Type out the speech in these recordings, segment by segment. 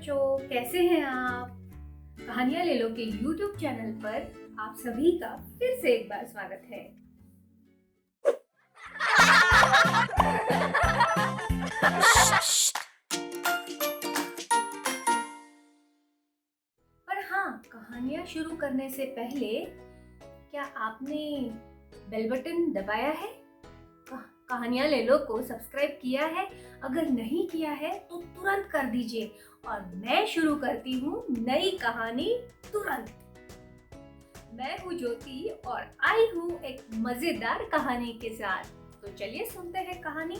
बच्चों, कैसे हैं आप? कहानियाँ ले लो के YouTube चैनल पर आप सभी का फिर से एक बार स्वागत है। पर हाँ, कहानियाँ शुरू करने से पहले क्या आपने बेल बटन दबाया है? कहानियाँ ले लो को सब्सक्राइब किया है? अगर नहीं किया है तो तुरंत कर दीजिए और मैं शुरू करती हूँ नई कहानी तुरंत। मैं हूँ ज्योति और आई हूँ एक मजेदार कहानी के साथ। तो चलिए सुनते हैं कहानी।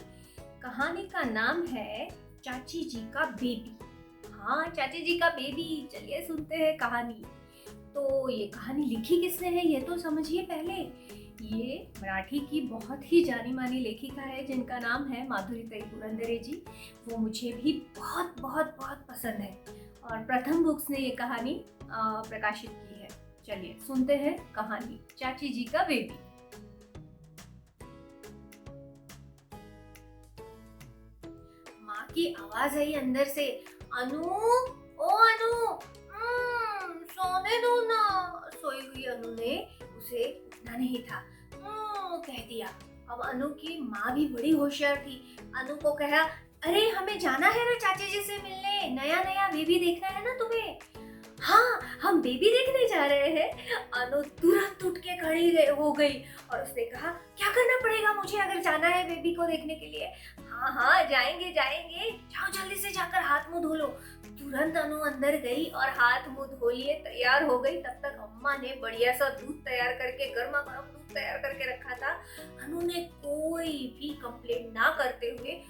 कहानी का नाम है चाची जी का बेबी। हाँ, चाची जी का बेबी। चलिए सुनते हैं कहानी। तो ये कहानी लिखी किसने है ये तो समझिए पहले। ये मराठी की बहुत ही जानी मानी लेखिका है जिनका नाम है माधुरीताई पुरंदरे जी। वो मुझे भी बहुत बहुत बहुत पसंद है और प्रथम बुक्स ने ये कहानी प्रकाशित की है। चलिए सुनते हैं कहानी चाची जी का बेबी। माँ की आवाज आई अंदर से, अनु, ओ अनु, सोने दो ना। सोई हुई अनु ने उसे उठना नहीं था, कह दिया। अब अनु की माँ भी बड़ी होशियार थी। अनु को कहा, अरे हमें जाना है ना चाची जी से मिलने, नया नया बेबी देखना है ना तुम्हें। हाँ, हम बेबी देखने जा रहे हैं। अनु तुरंत उठ के खड़ी हो गई और उसने कहा, क्या करना पड़ेगा मुझे अगर जाना है बेबी को देखने के लिए? हाँ हाँ, जाएंगे जाएंगे, जाओ जल्दी से जाकर हाथ मुंह धो लो। तुरंत अनु अंदर गई और हाथ मुंह धो लिए तैयार हो गई। तब तक अम्मा ने बढ़िया सा दूध तैयार करके, गर्मा गर्म दूध तैयार करके रखा था। अनु ने कोई भी कंप्लेंट ना करते हुए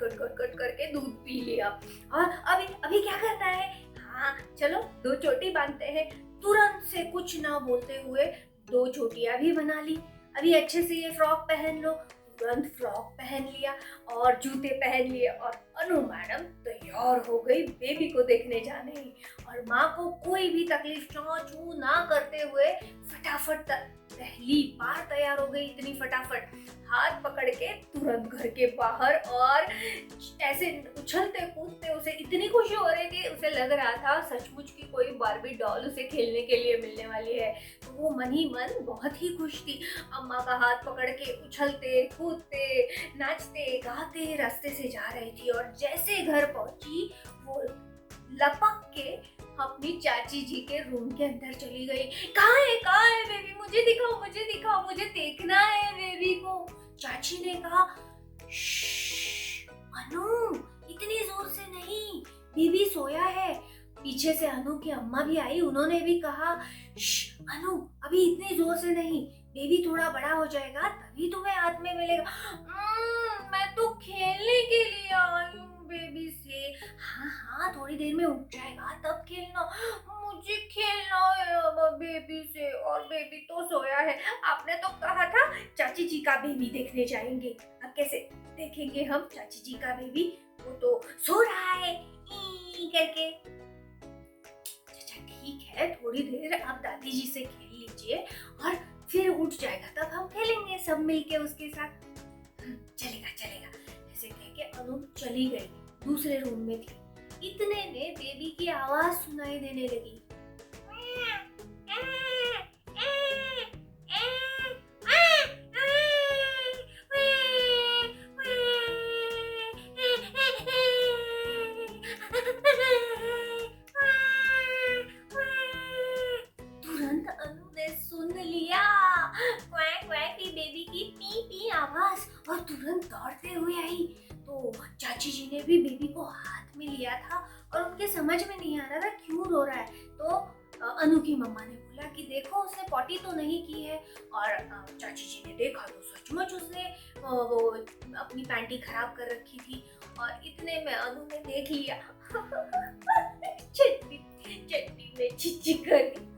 गट गट गट करके दूध पी लिया। और अभी अभी क्या करना है? हाँ चलो, दो चोटी बांधते हैं। तुरंत से कुछ ना बोलते हुए दो चोटियां भी बना ली। अभी अच्छे से ये फ्रॉक पहन लो। तुरंत फ्रॉक पहन लिया और जूते पहन लिए और अनु मैडम तैयार हो गई बेबी को देखने जाने। और माँ को कोई भी तकलीफ चू ना करते हुए फटाफट पहली बार तैयार हो गई। इतनी फटाफट हाथ पकड़ के तुरंत घर के बाहर और ऐसे उछलते कूदते उसे इतनी खुशी हो रही थी। उसे लग रहा था सचमुच की कोई बार्बी डॉल उसे खेलने के लिए मिलने वाली है। तो वो मन ही मन बहुत ही खुश थी। अम्मा का हाथ पकड़ के उछलते कूदते नाचते गाते रास्ते से जा रही थी और जैसे घर पहुंची वो लपक के अपनी चाची जी के रूम के अंदर चली गई। कहाँ है बेबी? मुझे दिखाओ, मुझे दिखाओ, मुझे देखना है बेबी को। चाची ने कहा, अनु इतनी जोर से नहीं, बेबी सोया है। पीछे से अनु की अम्मा भी आई, उन्होंने भी कहा, अनु अभी इतनी जोर से नहीं, बेबी थोड़ा बड़ा हो जाएगा तभी तुम्हें हाथ में मिलेगा। मैं तो खेलने के लिए आई हूँ बेबी से। हाँ हाँ, थोड़ी देर में उठ जाएगा तब खेलना। मुझे खेलना है अब बेबी से और बेबी तो सोया है। आपने तो कहा था चाची जी का बेबी देखने जाएंगे, अब कैसे देखेंगे हम चाची जी का बेबी? वो तो सो रहा है करके। अच्छा ठीक है, थोड़ी देर आप दादी जी से खेल लीजिए और फिर उठ जाएगा तब हम खेलेंगे सब मिलके उसके साथ। चलेगा चलेगा, ऐसे कह के अनु चली गई। दूसरे रूम में थी। इतने में बेबी की आवाज सुनाई देने लगी। तुरंत अनु ने सुन लिया क्वैक क्वैक की बेबी की पी पी आवाज और तुरंत दौड़ते हुए आई। तो चाची जी ने भी बेबी को हाथ में लिया था और उनके समझ में नहीं आ रहा था क्यों रो रहा है। तो अनु की मम्मा ने बोला कि देखो उसने पॉटी तो नहीं की है। और चाची जी ने देखा तो सचमुच उसने वो अपनी पैंटी खराब कर रखी थी। और इतने में अनु ने देख लिया चट्टी चट्टी में चिच्ची करी।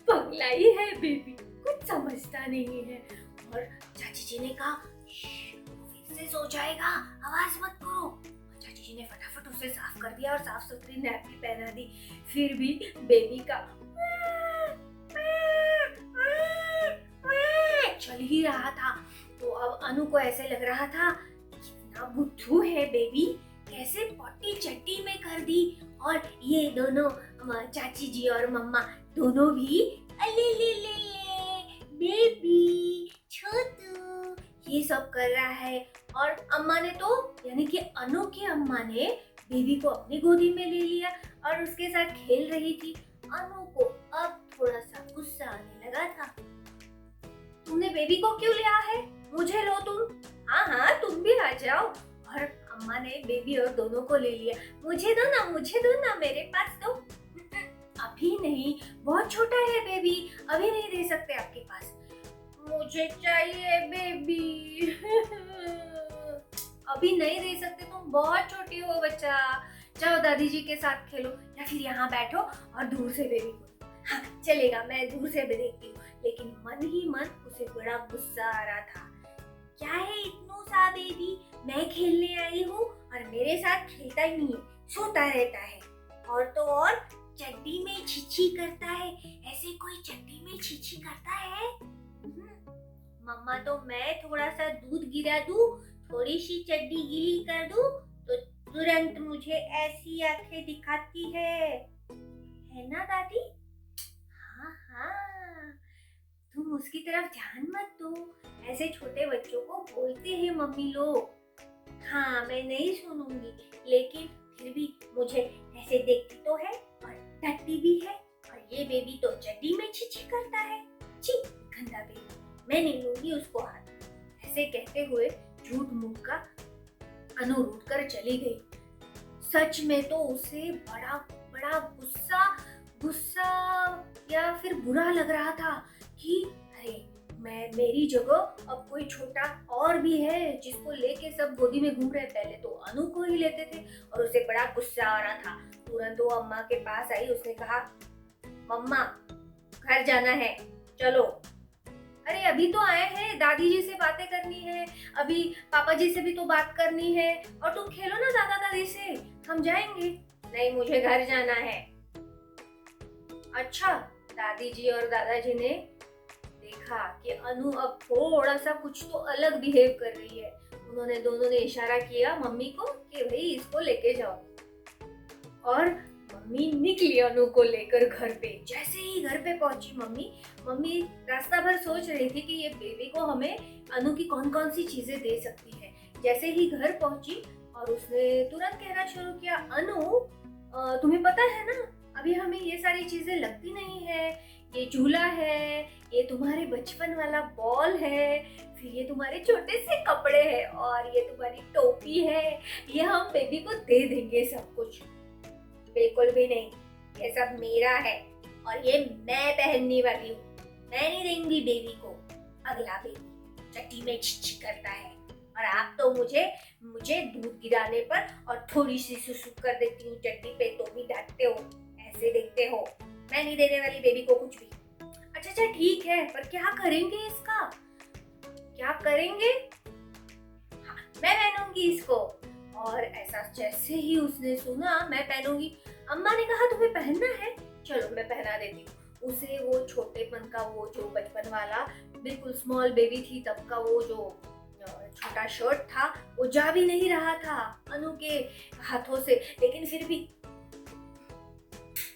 पगलाई है बेबी, कुछ समझता नहीं है। और चाची जी ने कहा, फिर से सो जाएगा, आवाज मत करो। चाची जी ने फटाफट उसे साफ कर दिया और साफ सुथरी नैपी पहना दी। फिर भी बेबी का चल ही रहा था। तो अब अनु को ऐसे लग रहा था, कितना बुद्धू है बेबी, कैसे पॉटी चट्टी में कर दी। और ये दोनों चाची जी और मम्मा दोनों भी अले ले ले ले बेबी छोटू ये सब कर रहा है। और अम्मा ने तो यानी कि अनु की अम्मा ने बेबी को अपनी गोदी में ले लिया और उसके साथ खेल रही थी। अनु को अब थोड़ा सा गुस्सा आने लगा था। तुमने बेबी को क्यों लिया है? मुझे लो तुम। हाँ हाँ तुम भी आ जाओ। और अम्मा ने बेबी और दोनों को ले लिया। मुझे दो ना मेरे पास दो। अभी नहीं, बहुत छोटा है बेबी, अभी नहीं दे सकते आपके पास। मुझे चाहिए बेबी। अभी नहीं दे सकते, तुम बहुत छोटी हो बच्चा। जाओ दादी जी के साथ खेलो या फिर यहाँ बैठो और दूर से बेबी को। हाँ चलेगा, मैं दूर से भी देखती हूँ। लेकिन मन ही मन उसे बड़ा गुस्सा आ रहा था। क्या है इतनू सा बेबी, मैं खेलने आई हूँ और मेरे साथ खेलता ही नहीं है, सोता रहता है। और तो और चड्डी में छिछी करता है। ऐसे कोई चड्डी में छिछी करता है? मम्मा तो मैं थोड़ा सा दूध गिरा दूं, थोड़ी सी चड्डी गीली कर दूं तो तुरंत मुझे ऐसी आंखें दिखाती है ना दादी? हाँ हाँ, तुम उसकी तरफ ध्यान मत दो, ऐसे छोटे बच्चों को बोलते हैं मम्मी लोग। हाँ मैं नहीं सुनूंगी, लेकिन फिर भी मुझे ऐसे देखती तो है और डरती भी है। और ये बेबी तो चड्डी में छिछी करता है। छी गंदा बेबी, मैं नहीं लूंगी उसको हाथ। ऐसे कहते हुए झूठ मूठ का अनु रूठ कर चली गई। सच में तो उसे बड़ा बड़ा गुस्सा या फिर बुरा लग रहा था कि अरे मेरी जगह अब कोई छोटा और भी है जिसको लेके सब गोदी में घूम रहे। पहले तो अनु को ही लेते थे और उसे बड़ा गुस्सा आ रहा था। तुरंत वो अम्मा के पास आई, उसने कहा मम्मा घर जाना है चलो। अरे अभी तो आए हैं, दादी जी से बातें करनी है, अभी पापा जी से भी तो बात करनी है और तुम खेलो ना दादा दादी से, हम जाएंगे। नहीं मुझे घर जाना है। अच्छा, दादी जी और दादाजी ने देखा कि अनु अब थोड़ा सा कुछ तो अलग बिहेव कर रही है। उन्होंने दोनों ने इशारा किया मम्मी को कि भाई इसको लेके जाओ। और मम्मी निकली अनु को लेकर घर पे। जैसे ही घर पे पहुंची मम्मी रास्ता भर सोच रही थी कि ये बेबी को हमें अनु की कौन कौन सी चीजें दे सकती है। जैसे ही घर पहुंची और उसने तुरंत कहना शुरू किया, अनु तुम्हें पता है ना अभी हमें ये सारी चीजें लगती नहीं है। ये झूला है, ये तुम्हारे बचपन वाला बॉल है, फिर ये तुम्हारे छोटे से कपड़े हैं और ये तुम्हारी टोपी है। ये हम बेबी को दे देंगे सब कुछ। बिल्कुल भी नहीं, ये सब मेरा है और ये मैं पहनने वाली हूँ। मैं नहीं देंगी बेबी को। अगला बेबी चट्टी में छिछी करता है और आप तो मुझे दूध गिराने पर और थोड़ी सी सुसु कर देती हूँ चट्टी पे तो भी डांटते हो, ऐसे देखते हो। मैं नहीं देने वाली बेबी को कुछ भी। अच्छा ठीक है, पर क्या करेंगे इसका? क्या करेंगे? हाँ, मैं पहनूंगी इसको। और ऐसा जैसे ही उसने सुना मैं पहनूंगी, अम्मा ने कहा तुम्हें पहनना है, चलो मैं पहना देती हूँ। उसे वो छोटेपन का वो जो बचपन वाला बिल्कुल स्मॉल बेबी थी तब का वो जो छोटा शर्ट था वो जा भी नहीं रहा था अनु के हाथों से, लेकिन फिर भी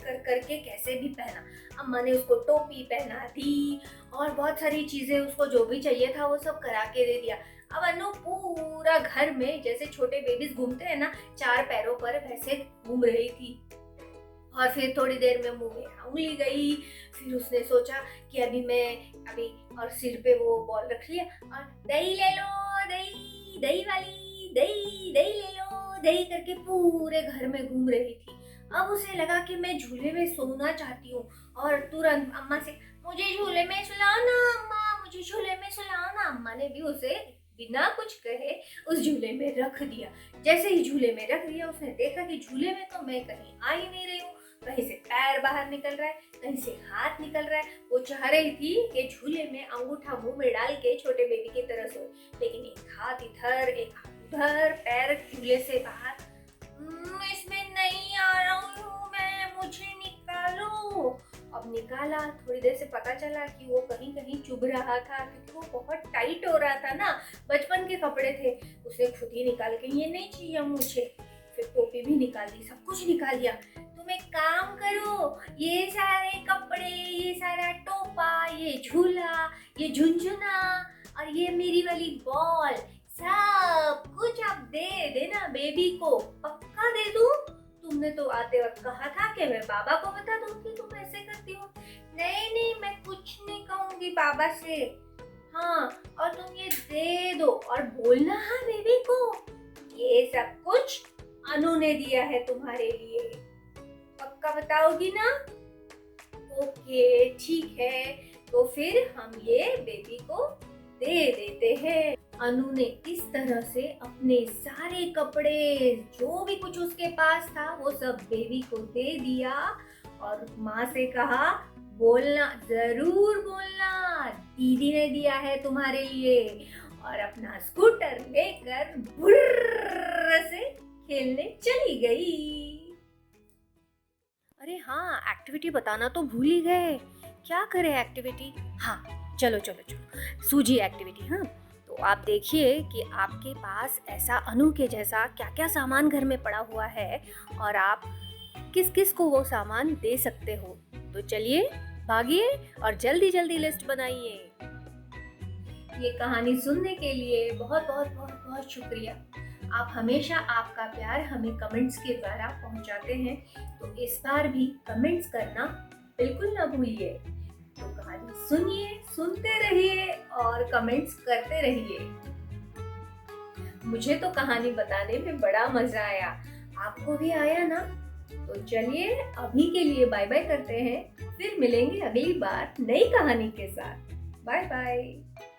करके कैसे भी पहना। अम्मा ने उसको टोपी पहना दी और बहुत सारी चीजें उसको जो भी चाहिए था वो सब करा के दे दिया। अब अनु पूरा घर में जैसे छोटे बेबीज घूमते हैं ना चार पैरों पर, वैसे घूम रही थी। और फिर थोड़ी देर में मुंह में उंगली गई। फिर उसने सोचा कि अभी और सिर पे वो बॉल रख लिया और दही ले लो, दही वाली दही ले लो, दही करके पूरे घर में घूम रही थी। अब उसे लगा कि मैं झूले में सोना चाहती हूँ और तुरंत अम्मा से मुझे झूले में सुलाओ ना अम्मा, मुझे झूले में सुलाओ ना। अम्मा ने भी उसे बिना कुछ कहे उस झूले में रख दिया। जैसे ही झूले में रख दिया उसने देखा कि झूले में तो मैं कहीं आ ही नहीं रही हूँ, कहीं से पैर बाहर निकल रहा है, कहीं से हाथ निकल रहा है। वो चाह रही थी कि झूले में अंगूठा मुंह में डाल के छोटे बेबी की तरह सोए, लेकिन एक हाथ इधर एक हाथ उधर, पैर झूले से बाहर। इसमें नहीं आ रहा हूँ मैं, मुझे निकालो। अब निकाला, थोड़ी देर से पता चला कि वो कहीं कहीं चुभ रहा था क्योंकि वो बहुत टाइट हो रहा था ना, बचपन के कपड़े थे। उसने खुद ही निकाल के ये नहीं चाहिए मुझे। फिर टोपी भी निकाल दी, सब कुछ निकाल दिया। तुम एक काम करो, ये सारे कपड़े, ये सारा टोपा, ये झूला, ये झुनझुना और ये मेरी वाली बॉल, सब कुछ आप दे देना बेबी को। पक्का दे दूं? तुमने तो आते वक्त कहा था कि मैं बाबा को बता दूंगी तुम ऐसे करती हो। नहीं नहीं, मैं कुछ नहीं कहूंगी बाबा से। हाँ, और तुम ये दे दो और बोलना हाँ बेबी को, ये सब कुछ अनु ने दिया है तुम्हारे लिए। पक्का बताओगी ना? ओके ठीक है, तो फिर हम ये बेबी को दे देते हैं। अनु ने इस तरह से अपने सारे कपड़े, जो भी कुछ उसके पास था, वो सब बेबी को दे दिया और माँ से कहा बोलना, जरूर बोलना, दीदी ने दिया है तुम्हारे लिए। और अपना स्कूटर लेकर बुर्र से खेलने चली गई। अरे हाँ, एक्टिविटी बताना तो भूल ही गए। क्या करें एक्टिविटी? हाँ चलो चलो चलो, सूजी एक्टिविटी। हाँ, तो आप देखिए कि आपके पास ऐसा अनु के जैसा क्या क्या सामान घर में पड़ा हुआ है और आप किस किस को वो सामान दे सकते हो। तो चलिए भागिए और जल्दी जल्दी लिस्ट बनाइए। ये कहानी सुनने के लिए बहुत बहुत बहुत बहुत शुक्रिया। आप हमेशा आपका प्यार हमें कमेंट्स के द्वारा पहुंचाते हैं, तो इस बार भी कमेंट्स करना बिल्कुल ना भूलिए। तो कहानी सुनिए, सुनते रहिए और कमेंट्स करते रहिए। मुझे तो कहानी बताने में बड़ा मजा आया, आपको भी आया ना? तो चलिए अभी के लिए बाय बाय करते हैं, फिर मिलेंगे अगली बार नई कहानी के साथ। Bye bye.